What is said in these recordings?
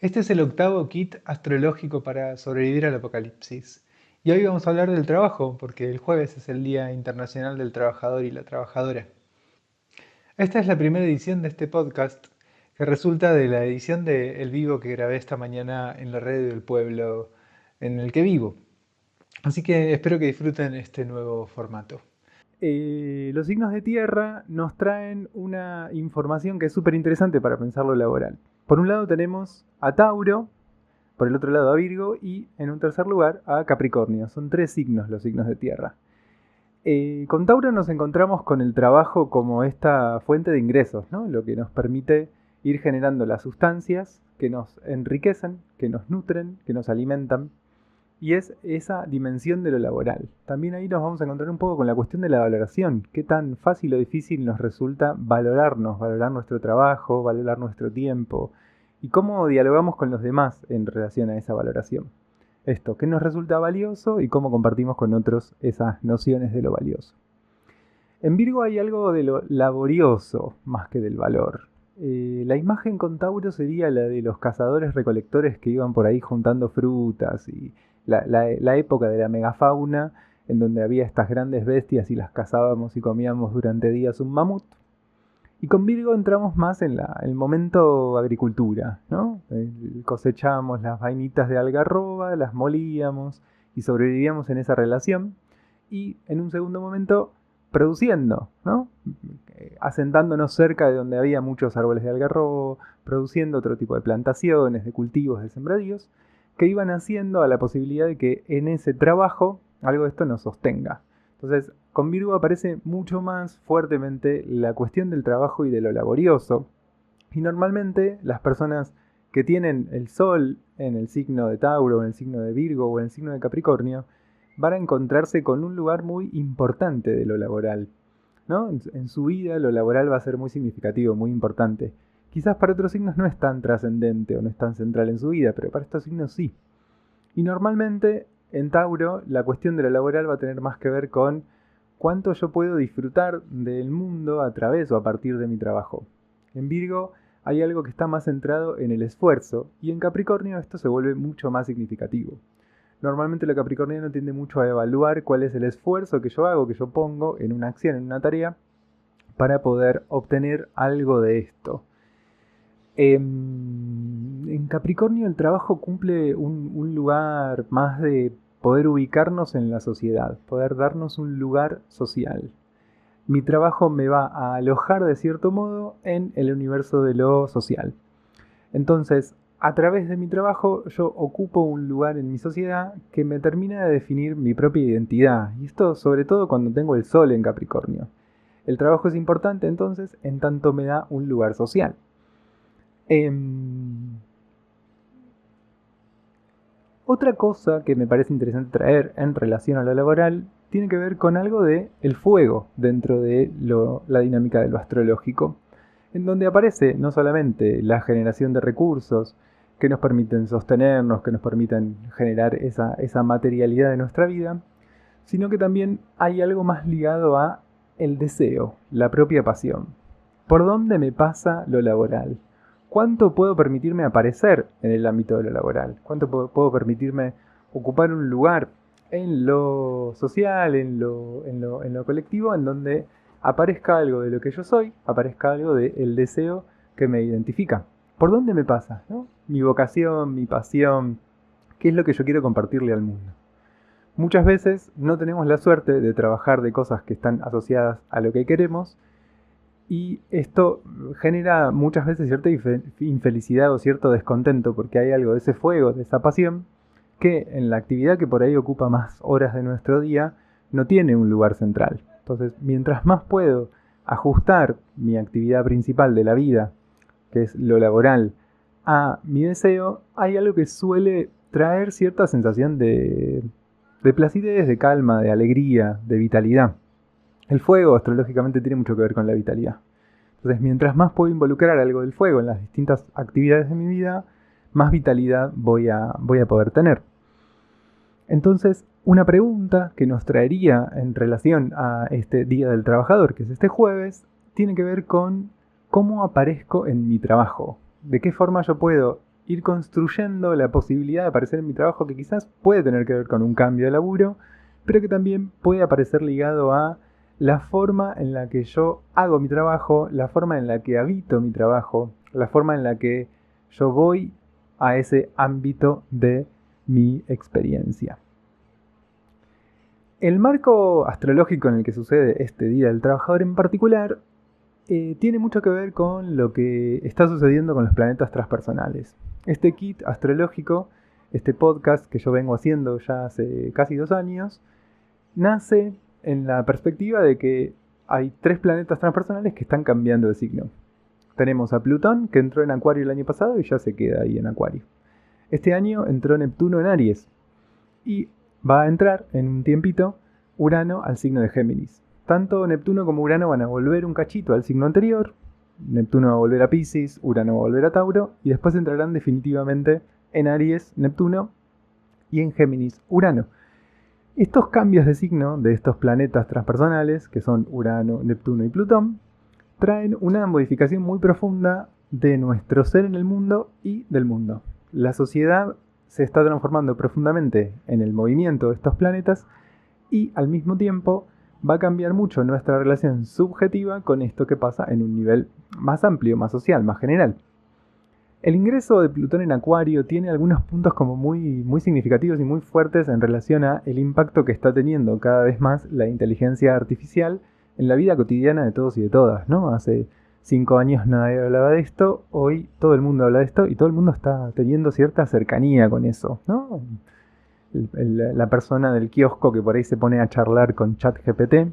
Este es el octavo kit astrológico para sobrevivir al apocalipsis. Y hoy vamos a hablar del trabajo, porque el jueves es el Día Internacional del Trabajador y la Trabajadora. Esta es la primera edición de este podcast, que resulta de la edición de El Vivo que grabé esta mañana en la red del pueblo en el que vivo. Así que espero que disfruten este nuevo formato. Los signos de tierra nos traen una información que es súper interesante para pensar lo laboral. Por un lado tenemos a Tauro, por el otro lado a Virgo y en un tercer lugar a Capricornio. Son tres signos los signos de tierra. Con Tauro nos encontramos con el trabajo como esta fuente de ingresos, ¿no? Lo que nos permite ir generando las sustancias que nos enriquecen, que nos nutren, que nos alimentan. Y es esa dimensión de lo laboral. También ahí nos vamos a encontrar un poco con la cuestión de la valoración. Qué tan fácil o difícil nos resulta valorarnos, valorar nuestro trabajo, valorar nuestro tiempo. Y cómo dialogamos con los demás en relación a esa valoración. Esto, qué nos resulta valioso y cómo compartimos con otros esas nociones de lo valioso. En Virgo hay algo de lo laborioso más que del valor. La imagen con Tauro sería la de los cazadores recolectores que iban por ahí juntando frutas y la época de la megafauna en donde había estas grandes bestias y las cazábamos y comíamos durante días un mamut. Y con Virgo entramos más en el momento agricultura, ¿no? Cosechábamos las vainitas de algarroba, las molíamos y sobrevivíamos en esa relación. Y en un segundo momento produciendo, ¿no? Asentándonos cerca de donde había muchos árboles de algarrobo, produciendo otro tipo de plantaciones, de cultivos, de sembradíos, que iban haciendo a la posibilidad de que en ese trabajo algo de esto nos sostenga. Entonces, con Virgo aparece mucho más fuertemente la cuestión del trabajo y de lo laborioso. Y normalmente las personas que tienen el Sol en el signo de Tauro, en el signo de Virgo o en el signo de Capricornio, van a encontrarse con un lugar muy importante de lo laboral, ¿no? En su vida lo laboral va a ser muy significativo, muy importante. Quizás para otros signos no es tan trascendente o no es tan central en su vida, pero para estos signos sí. Y normalmente en Tauro la cuestión de lo laboral va a tener más que ver con cuánto yo puedo disfrutar del mundo a través o a partir de mi trabajo. En Virgo hay algo que está más centrado en el esfuerzo y en Capricornio esto se vuelve mucho más significativo. Normalmente lo capricorniano tiende mucho a evaluar cuál es el esfuerzo que yo hago, que yo pongo en una acción, en una tarea, para poder obtener algo de esto. En Capricornio el trabajo cumple un lugar más de poder ubicarnos en la sociedad, poder darnos un lugar social. Mi trabajo me va a alojar de cierto modo en el universo de lo social. Entonces, a través de mi trabajo yo ocupo un lugar en mi sociedad que me termina de definir mi propia identidad. Y esto sobre todo cuando tengo el sol en Capricornio. El trabajo es importante entonces en tanto me da un lugar social. Otra cosa que me parece interesante traer en relación a lo laboral tiene que ver con algo de el fuego dentro de la dinámica de lo astrológico, en donde aparece no solamente la generación de recursos que nos permiten sostenernos, que nos permiten generar esa materialidad de nuestra vida, sino que también hay algo más ligado a el deseo, la propia pasión. ¿Por dónde me pasa lo laboral? ¿Cuánto puedo permitirme aparecer en el ámbito de lo laboral? ¿Cuánto puedo permitirme ocupar un lugar en lo social, en lo colectivo, en donde aparezca algo de lo que yo soy, aparezca algo del deseo que me identifica? ¿Por dónde me pasa, ¿no? Mi vocación, mi pasión, qué es lo que yo quiero compartirle al mundo. Muchas veces no tenemos la suerte de trabajar de cosas que están asociadas a lo que queremos, y esto genera muchas veces cierta infelicidad o cierto descontento porque hay algo de ese fuego, de esa pasión, que en la actividad que por ahí ocupa más horas de nuestro día no tiene un lugar central. Entonces, mientras más puedo ajustar mi actividad principal de la vida, que es lo laboral, a mi deseo, hay algo que suele traer cierta sensación de placidez, de calma, de alegría, de vitalidad. El fuego astrológicamente tiene mucho que ver con la vitalidad. Entonces, mientras más puedo involucrar algo del fuego en las distintas actividades de mi vida, más vitalidad voy a poder tener. Entonces, una pregunta que nos traería en relación a este Día del Trabajador, que es este jueves, tiene que ver con cómo aparezco en mi trabajo. De qué forma yo puedo ir construyendo la posibilidad de aparecer en mi trabajo que quizás puede tener que ver con un cambio de laburo, pero que también puede aparecer ligado a la forma en la que yo hago mi trabajo, la forma en la que habito mi trabajo, la forma en la que yo voy a ese ámbito de mi experiencia. El marco astrológico en el que sucede este Día del Trabajador en particular tiene mucho que ver con lo que está sucediendo con los planetas transpersonales. Este kit astrológico, este podcast que yo vengo haciendo ya hace casi 2 años, nace en la perspectiva de que hay 3 planetas transpersonales que están cambiando de signo. Tenemos a Plutón, que entró en Acuario el año pasado y ya se queda ahí en Acuario. Este año entró Neptuno en Aries y va a entrar en un tiempito Urano al signo de Géminis. Tanto Neptuno como Urano van a volver un cachito al signo anterior. Neptuno va a volver a Piscis, Urano va a volver a Tauro y después entrarán definitivamente en Aries, Neptuno y en Géminis, Urano. Estos cambios de signo de estos planetas transpersonales, que son Urano, Neptuno y Plutón, traen una modificación muy profunda de nuestro ser en el mundo y del mundo. La sociedad se está transformando profundamente en el movimiento de estos planetas y al mismo tiempo va a cambiar mucho nuestra relación subjetiva con esto que pasa en un nivel más amplio, más social, más general. El ingreso de Plutón en Acuario tiene algunos puntos como muy significativos y muy fuertes en relación a el impacto que está teniendo cada vez más la inteligencia artificial en la vida cotidiana de todos y de todas, ¿no? Hace 5 años nadie hablaba de esto, hoy todo el mundo habla de esto y todo el mundo está teniendo cierta cercanía con eso, ¿no? La persona del kiosco que por ahí se pone a charlar con ChatGPT,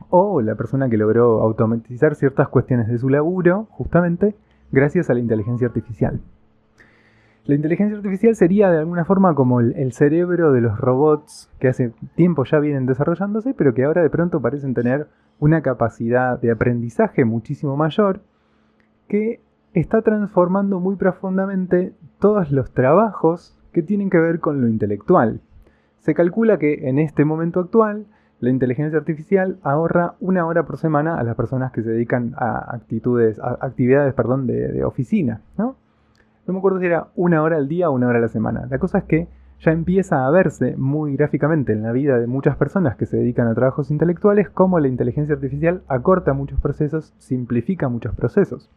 o la persona que logró automatizar ciertas cuestiones de su laburo, justamente gracias a la inteligencia artificial. La inteligencia artificial sería de alguna forma como el cerebro de los robots que hace tiempo ya vienen desarrollándose, pero que ahora de pronto parecen tener una capacidad de aprendizaje muchísimo mayor, que está transformando muy profundamente todos los trabajos que tienen que ver con lo intelectual. Se calcula que en este momento actual la inteligencia artificial ahorra 1 hora por semana a las personas que se dedican a actividades de oficina, ¿no? No me acuerdo si era 1 hora al día o 1 hora a la semana. La cosa es que ya empieza a verse muy gráficamente en la vida de muchas personas que se dedican a trabajos intelectuales cómo la inteligencia artificial acorta muchos procesos, simplifica muchos procesos.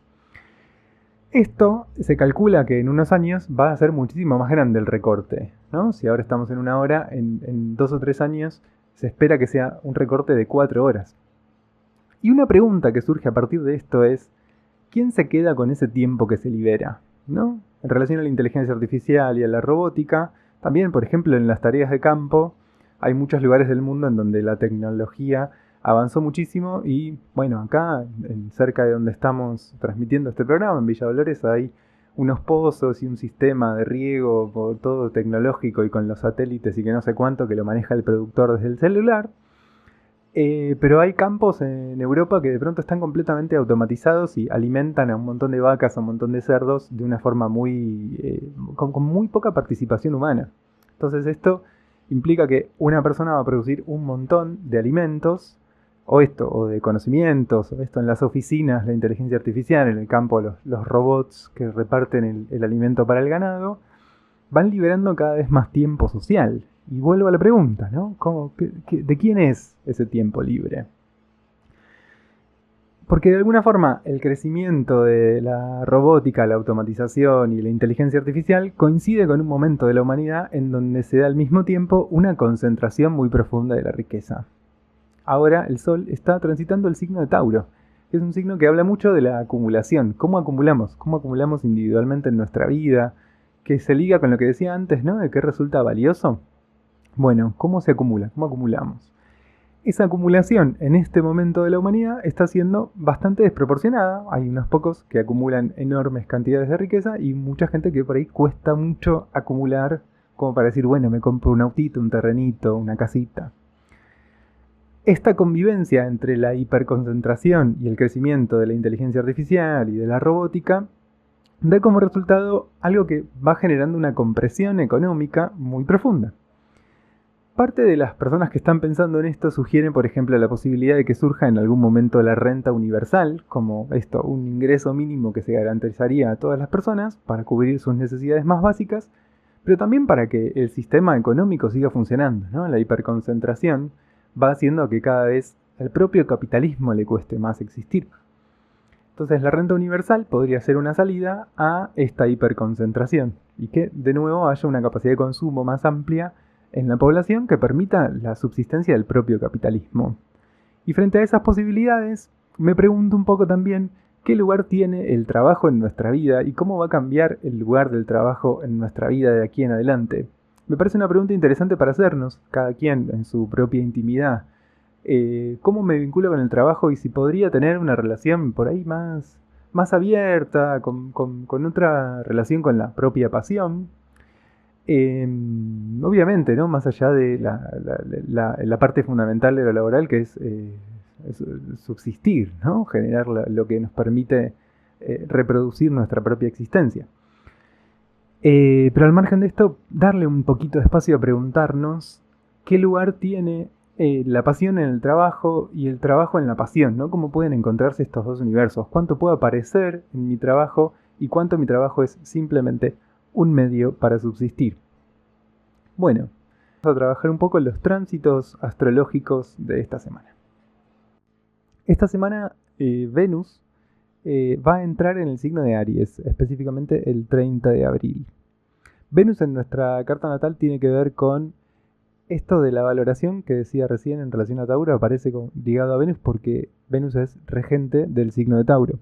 Esto se calcula que en unos años va a ser muchísimo más grande el recorte, ¿no? Si ahora estamos en 1 hora, en 2 o 3 años se espera que sea un recorte de 4 horas. Y una pregunta que surge a partir de esto es, ¿quién se queda con ese tiempo que se libera? ¿No? En relación a la inteligencia artificial y a la robótica, también, por ejemplo, en las tareas de campo, hay muchos lugares del mundo en donde la tecnología avanzó muchísimo y, bueno, acá, cerca de donde estamos transmitiendo este programa, en Villa Dolores, hay unos pozos y un sistema de riego todo tecnológico y con los satélites y que no sé cuánto que lo maneja el productor desde el celular. Pero hay campos en Europa que de pronto están completamente automatizados y alimentan a un montón de vacas, a un montón de cerdos de una forma con muy poca participación humana. Entonces esto implica que una persona va a producir un montón de alimentos, o de conocimientos, o esto en las oficinas, la inteligencia artificial, en el campo los robots que reparten el alimento para el ganado, van liberando cada vez más tiempo social. Y vuelvo a la pregunta, ¿no? ¿De quién es ese tiempo libre? Porque de alguna forma el crecimiento de la robótica, la automatización y la inteligencia artificial coincide con un momento de la humanidad en donde se da al mismo tiempo una concentración muy profunda de la riqueza. Ahora el Sol está transitando el signo de Tauro, que es un signo que habla mucho de la acumulación. ¿Cómo acumulamos individualmente en nuestra vida? Que se liga con lo que decía antes, ¿no? De qué resulta valioso. Bueno, ¿cómo se acumula? ¿Cómo acumulamos? Esa acumulación en este momento de la humanidad está siendo bastante desproporcionada. Hay unos pocos que acumulan enormes cantidades de riqueza y mucha gente que por ahí cuesta mucho acumular como para decir, bueno, me compro un autito, un terrenito, una casita. Esta convivencia entre la hiperconcentración y el crecimiento de la inteligencia artificial y de la robótica da como resultado algo que va generando una compresión económica muy profunda. Parte de las personas que están pensando en esto sugieren, por ejemplo, la posibilidad de que surja en algún momento la renta universal, como esto, un ingreso mínimo que se garantizaría a todas las personas para cubrir sus necesidades más básicas, pero también para que el sistema económico siga funcionando, ¿no? La hiperconcentración va haciendo que cada vez al propio capitalismo le cueste más existir. Entonces la renta universal podría ser una salida a esta hiperconcentración y que de nuevo haya una capacidad de consumo más amplia en la población que permita la subsistencia del propio capitalismo. Y frente a esas posibilidades, me pregunto un poco también qué lugar tiene el trabajo en nuestra vida y cómo va a cambiar el lugar del trabajo en nuestra vida de aquí en adelante. Me parece una pregunta interesante para hacernos, cada quien en su propia intimidad. ¿Cómo me vinculo con el trabajo y si podría tener una relación por ahí más abierta, con otra relación con la propia pasión? Obviamente, ¿no? Más allá de la parte fundamental de lo laboral, que es subsistir, ¿no? Generar lo que nos permite reproducir nuestra propia existencia. Pero al margen de esto, darle un poquito de espacio a preguntarnos qué lugar tiene la pasión en el trabajo y el trabajo en la pasión, ¿no? ¿Cómo pueden encontrarse estos dos universos? ¿Cuánto puede aparecer en mi trabajo y cuánto mi trabajo es simplemente un medio para subsistir? Bueno, vamos a trabajar un poco en los tránsitos astrológicos de esta semana. Esta semana Venus va a entrar en el signo de Aries, específicamente el 30 de abril. Venus en nuestra carta natal tiene que ver con esto de la valoración que decía recién en relación a Tauro, aparece ligado a Venus porque Venus es regente del signo de Tauro.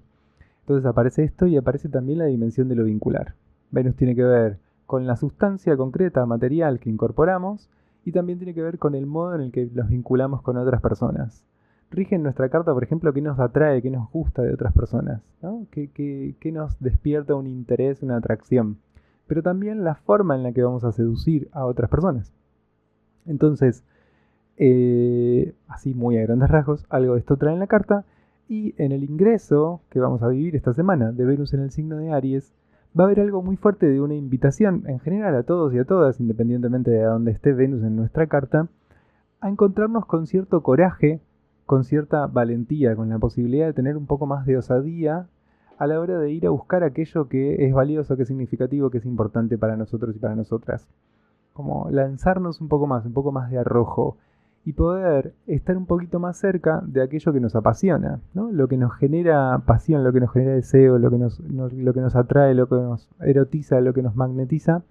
Entonces aparece esto y aparece también la dimensión de lo vincular. Venus tiene que ver con la sustancia concreta, material que incorporamos y también tiene que ver con el modo en el que nos vinculamos con otras personas. Rige en nuestra carta, por ejemplo, qué nos atrae, qué nos gusta de otras personas, ¿no? Qué nos despierta un interés, una atracción, pero también la forma en la que vamos a seducir a otras personas. Entonces, así muy a grandes rasgos, algo de esto trae en la carta y en el ingreso que vamos a vivir esta semana de Venus en el signo de Aries, va a haber algo muy fuerte de una invitación en general a todos y a todas, independientemente de dónde esté Venus en nuestra carta, a encontrarnos con cierto coraje, con cierta valentía, con la posibilidad de tener un poco más de osadía a la hora de ir a buscar aquello que es valioso, que es significativo, que es importante para nosotros y para nosotras. Como lanzarnos un poco más de arrojo y poder estar un poquito más cerca de aquello que nos apasiona, ¿no? Lo que nos genera pasión, lo que nos genera deseo, lo que nos atrae, lo que nos erotiza, lo que nos magnetiza.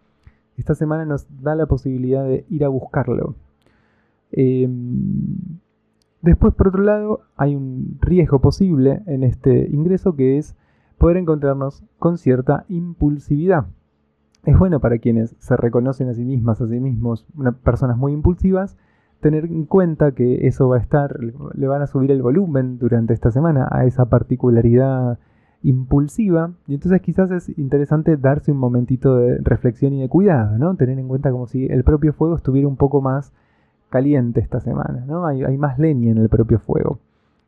Esta semana nos da la posibilidad de ir a buscarlo. Después, por otro lado, hay un riesgo posible en este ingreso que es poder encontrarnos con cierta impulsividad. Es bueno para quienes se reconocen a sí mismas, a sí mismos, personas muy impulsivas, tener en cuenta que eso va a estar, le van a subir el volumen durante esta semana a esa particularidad impulsiva, y entonces quizás es interesante darse un momentito de reflexión y de cuidado, ¿no? Tener en cuenta como si el propio fuego estuviera un poco más caliente esta semana, ¿no? Hay más leña en el propio fuego.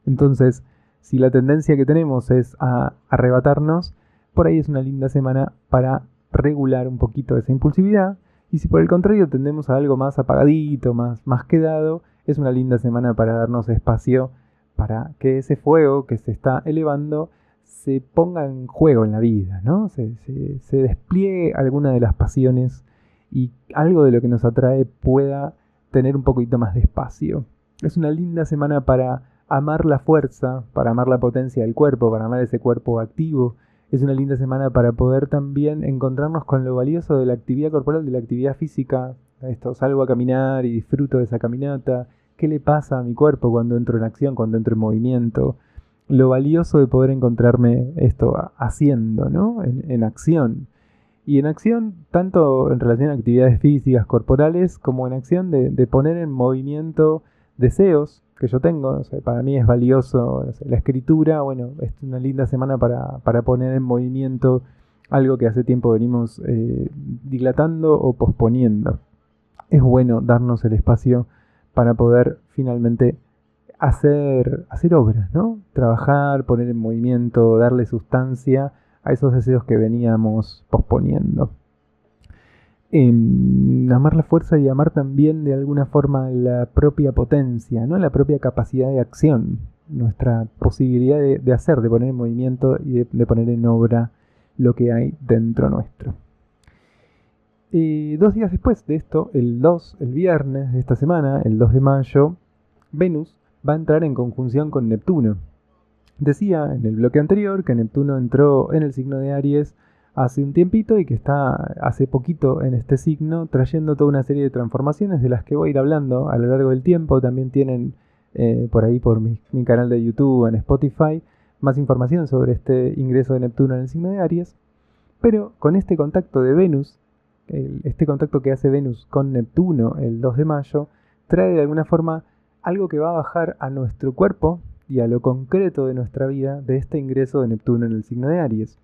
Entonces, si la tendencia que tenemos es a arrebatarnos, por ahí es una linda semana para regular un poquito esa impulsividad. Y si por el contrario tendemos a algo más apagadito, más quedado, es una linda semana para darnos espacio para que ese fuego que se está elevando se ponga en juego en la vida, ¿no? Se despliegue alguna de las pasiones y algo de lo que nos atrae pueda tener un poquito más de espacio. Es una linda semana para amar la fuerza, para amar la potencia del cuerpo, para amar ese cuerpo activo. Es una linda semana para poder también encontrarnos con lo valioso de la actividad corporal, de la actividad física. Salgo a caminar y disfruto de esa caminata. ¿Qué le pasa a mi cuerpo cuando entro en acción, cuando entro en movimiento? Lo valioso de poder encontrarme haciendo, ¿no? En acción. Y en acción, tanto en relación a actividades físicas, corporales, como en acción de poner en movimiento deseos que yo tengo. No sé, para mí es valioso, no sé, la escritura. Bueno, es una linda semana para poner en movimiento algo que hace tiempo venimos dilatando o posponiendo. Es bueno darnos el espacio para poder finalmente hacer obras, ¿no? Trabajar, poner en movimiento, darle sustancia a esos deseos que veníamos posponiendo. Amar la fuerza y amar también de alguna forma la propia potencia, ¿no? La propia capacidad de acción, nuestra posibilidad de hacer, de poner en movimiento y de poner en obra lo que hay dentro nuestro. 2 días después de esto, el viernes de esta semana, el 2 de mayo, Venus va a entrar en conjunción con Neptuno. Decía en el bloque anterior que Neptuno entró en el signo de Aries hace un tiempito y que está hace poquito en este signo trayendo toda una serie de transformaciones de las que voy a ir hablando a lo largo del tiempo. También tienen por ahí por mi canal de YouTube, en Spotify, más información sobre este ingreso de Neptuno en el signo de Aries. Pero con este contacto de Venus, este contacto que hace Venus con Neptuno el 2 de mayo, trae de alguna forma algo que va a bajar a nuestro cuerpo y a lo concreto de nuestra vida de este ingreso de Neptuno en el signo de Aries.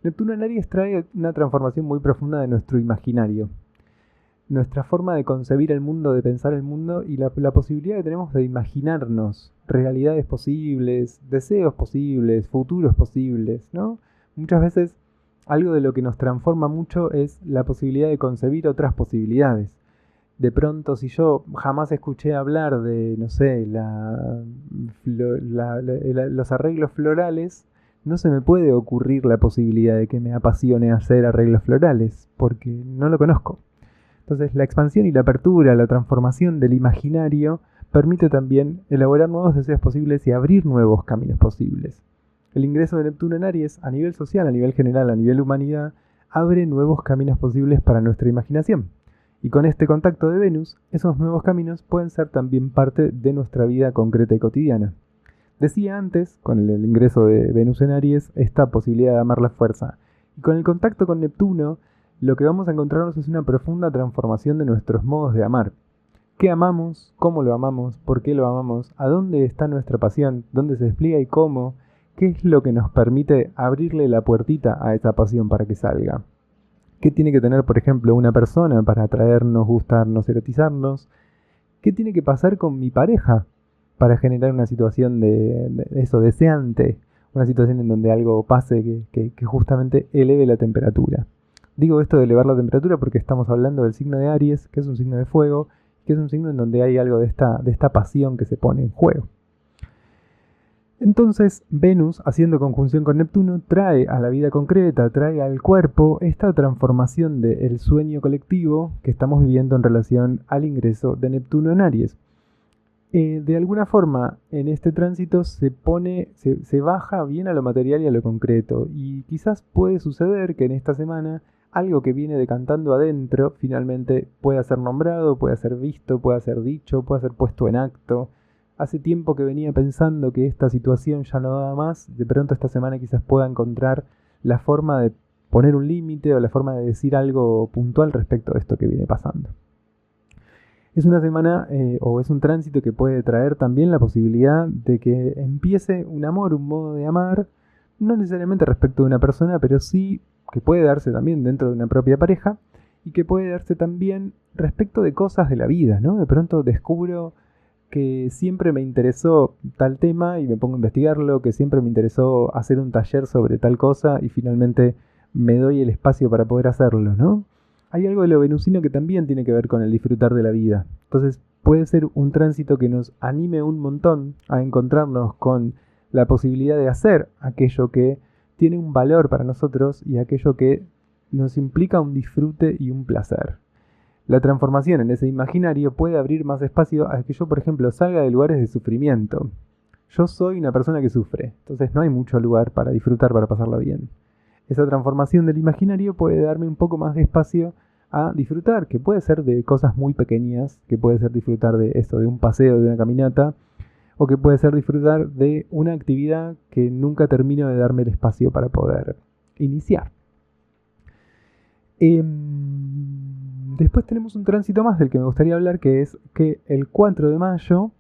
Neptuno en Aries trae una transformación muy profunda de nuestro imaginario, nuestra forma de concebir el mundo, de pensar el mundo y la posibilidad que tenemos de imaginarnos realidades posibles, deseos posibles, futuros posibles, ¿no? Muchas veces algo de lo que nos transforma mucho es la posibilidad de concebir otras posibilidades. De pronto, si yo jamás escuché hablar de, no sé, los arreglos florales, no se me puede ocurrir la posibilidad de que me apasione hacer arreglos florales, porque no lo conozco. Entonces, la expansión y la apertura, la transformación del imaginario, permite también elaborar nuevos deseos posibles y abrir nuevos caminos posibles. El ingreso de Neptuno en Aries, a nivel social, a nivel general, a nivel humanidad, abre nuevos caminos posibles para nuestra imaginación. Y con este contacto de Venus, esos nuevos caminos pueden ser también parte de nuestra vida concreta y cotidiana. Decía antes, con el ingreso de Venus en Aries, esta posibilidad de amar la fuerza. Y con el contacto con Neptuno, lo que vamos a encontrarnos es una profunda transformación de nuestros modos de amar. ¿Qué amamos? ¿Cómo lo amamos? ¿Por qué lo amamos? ¿A dónde está nuestra pasión? ¿Dónde se despliega y cómo? ¿Qué es lo que nos permite abrirle la puertita a esa pasión para que salga? ¿Qué tiene que tener, por ejemplo, una persona para atraernos, gustarnos, erotizarnos? ¿Qué tiene que pasar con mi pareja para generar una situación de eso, deseante? Una situación en donde algo pase que justamente eleve la temperatura. Digo esto de elevar la temperatura porque estamos hablando del signo de Aries, que es un signo de fuego, que es un signo en donde hay algo de esta pasión que se pone en juego. Entonces, Venus, haciendo conjunción con Neptuno, trae a la vida concreta, trae al cuerpo esta transformación del sueño colectivo que estamos viviendo en relación al ingreso de Neptuno en Aries. De alguna forma, en este tránsito se baja bien a lo material y a lo concreto. Y quizás puede suceder que en esta semana algo que viene decantando adentro finalmente pueda ser nombrado, pueda ser visto, pueda ser dicho, pueda ser puesto en acto. Hace tiempo que venía pensando que esta situación ya no daba más, de pronto esta semana quizás pueda encontrar la forma de poner un límite o la forma de decir algo puntual respecto a esto que viene pasando. Es una semana o es un tránsito que puede traer también la posibilidad de que empiece un amor, un modo de amar, no necesariamente respecto de una persona, pero sí que puede darse también dentro de una propia pareja y que puede darse también respecto de cosas de la vida, ¿no? De pronto descubro que siempre me interesó tal tema y me pongo a investigarlo, que siempre me interesó hacer un taller sobre tal cosa y finalmente me doy el espacio para poder hacerlo, ¿no? Hay algo de lo venusino que también tiene que ver con el disfrutar de la vida. Entonces puede ser un tránsito que nos anime un montón a encontrarnos con la posibilidad de hacer aquello que tiene un valor para nosotros y aquello que nos implica un disfrute y un placer. La transformación en ese imaginario puede abrir más espacio a que yo, por ejemplo, salga de lugares de sufrimiento. Yo soy una persona que sufre, entonces no hay mucho lugar para disfrutar, para pasarla bien. Esa transformación del imaginario puede darme un poco más de espacio a disfrutar, que puede ser de cosas muy pequeñas, que puede ser disfrutar de esto, de un paseo, de una caminata, o que puede ser disfrutar de una actividad que nunca termino de darme el espacio para poder iniciar. Después tenemos un tránsito más del que me gustaría hablar, que es que el 4 de mayo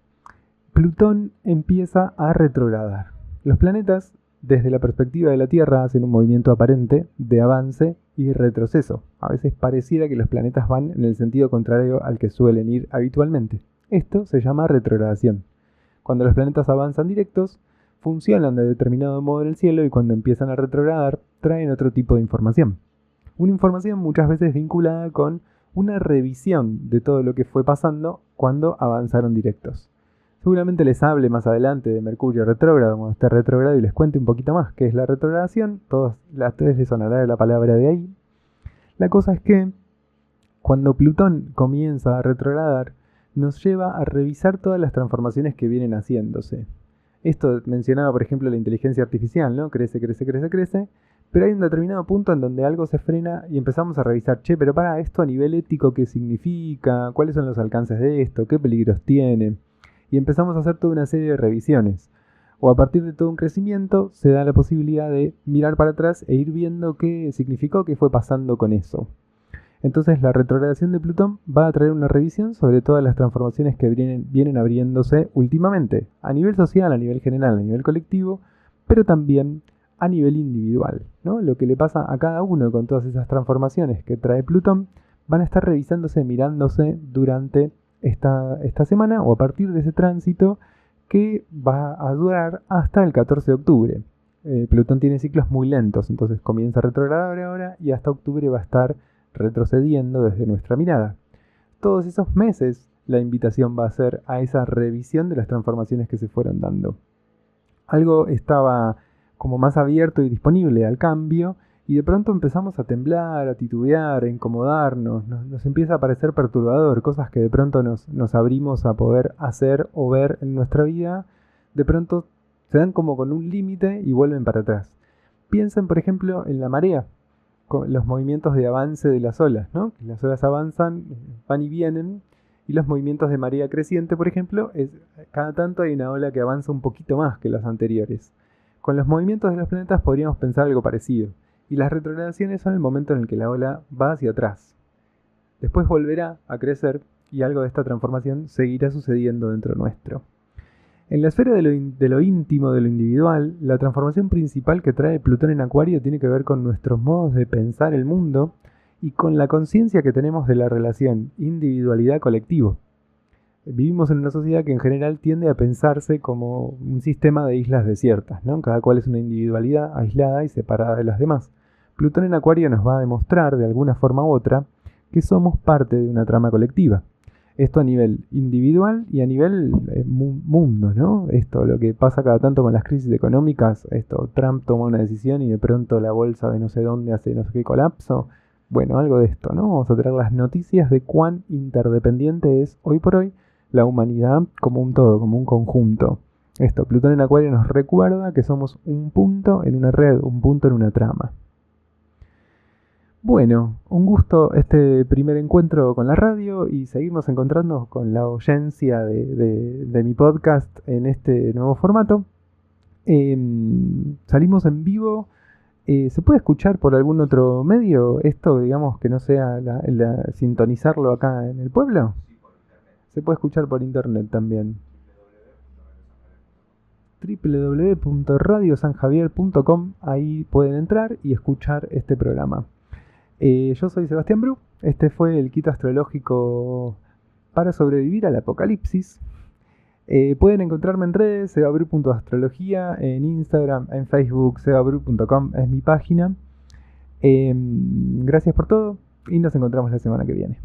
Plutón empieza a retrogradar. Los planetas, desde la perspectiva de la Tierra, hacen un movimiento aparente de avance y retroceso. A veces pareciera que los planetas van en el sentido contrario al que suelen ir habitualmente. Esto se llama retrogradación. Cuando los planetas avanzan directos, funcionan de determinado modo en el cielo y cuando empiezan a retrogradar, traen otro tipo de información. Una información muchas veces vinculada con una revisión de todo lo que fue pasando cuando avanzaron directos. Seguramente les hable más adelante de Mercurio retrógrado, cuando esté retrógrado, y les cuente un poquito más qué es la retrogradación. A ustedes les sonará la palabra de ahí. La cosa es que cuando Plutón comienza a retrogradar, nos lleva a revisar todas las transformaciones que vienen haciéndose. Esto mencionaba, por ejemplo, la inteligencia artificial, ¿no? Crece, crece, crece, crece. Pero hay un determinado punto en donde algo se frena y empezamos a revisar, pero para esto a nivel ético, ¿qué significa? ¿Cuáles son los alcances de esto? ¿Qué peligros tiene? Y empezamos a hacer toda una serie de revisiones. O a partir de todo un crecimiento se da la posibilidad de mirar para atrás e ir viendo qué significó, qué fue pasando con eso. Entonces la retrogradación de Plutón va a traer una revisión sobre todas las transformaciones que vienen abriéndose últimamente, a nivel social, a nivel general, a nivel colectivo, pero también a nivel individual, ¿no? Lo que le pasa a cada uno con todas esas transformaciones que trae Plutón van a estar revisándose, mirándose durante esta semana o a partir de ese tránsito que va a durar hasta el 14 de octubre. Plutón tiene ciclos muy lentos, entonces comienza a retrogradar ahora y hasta octubre va a estar retrocediendo desde nuestra mirada. Todos esos meses la invitación va a ser a esa revisión de las transformaciones que se fueron dando. Algo estaba como más abierto y disponible al cambio y de pronto empezamos a temblar, a titubear, a incomodarnos, nos empieza a parecer perturbador, cosas que de pronto nos abrimos a poder hacer o ver en nuestra vida, de pronto se dan como con un límite y vuelven para atrás. Piensen, por ejemplo, en la marea, con los movimientos de avance de las olas, ¿no? Las olas avanzan, van y vienen, y los movimientos de marea creciente, por ejemplo, cada tanto hay una ola que avanza un poquito más que las anteriores. Con los movimientos de los planetas podríamos pensar algo parecido, y las retrogradaciones son el momento en el que la ola va hacia atrás. Después volverá a crecer, y algo de esta transformación seguirá sucediendo dentro nuestro. En la esfera de lo íntimo, de lo individual, la transformación principal que trae Plutón en Acuario tiene que ver con nuestros modos de pensar el mundo y con la conciencia que tenemos de la relación individualidad-colectivo. Vivimos en una sociedad que en general tiende a pensarse como un sistema de islas desiertas, ¿no? Cada cual es una individualidad aislada y separada de las demás. Plutón en Acuario nos va a demostrar, de alguna forma u otra, que somos parte de una trama colectiva. Esto a nivel individual y a nivel mundo, ¿no? Esto, lo que pasa cada tanto con las crisis económicas, Trump toma una decisión y de pronto la bolsa de no sé dónde hace no sé qué colapso. Bueno, algo de esto, ¿no? Vamos a traer las noticias de cuán interdependiente es hoy por hoy la humanidad como un todo, como un conjunto. Plutón en Acuario nos recuerda que somos un punto en una red, un punto en una trama. Bueno, un gusto este primer encuentro con la radio y seguimos encontrando con la audiencia de mi podcast en este nuevo formato. Salimos en vivo. ¿Se puede escuchar por algún otro medio esto, digamos, que no sea sintonizarlo acá en el pueblo? Se puede escuchar por internet también. www.radiosanjavier.com. Ahí pueden entrar y escuchar este programa. Yo soy Sebastián Bru. Este fue el kit astrológico para sobrevivir al apocalipsis. Pueden encontrarme en redes, sebabru.astrología, en Instagram, en Facebook, sebabru.com es mi página. Gracias por todo y nos encontramos la semana que viene.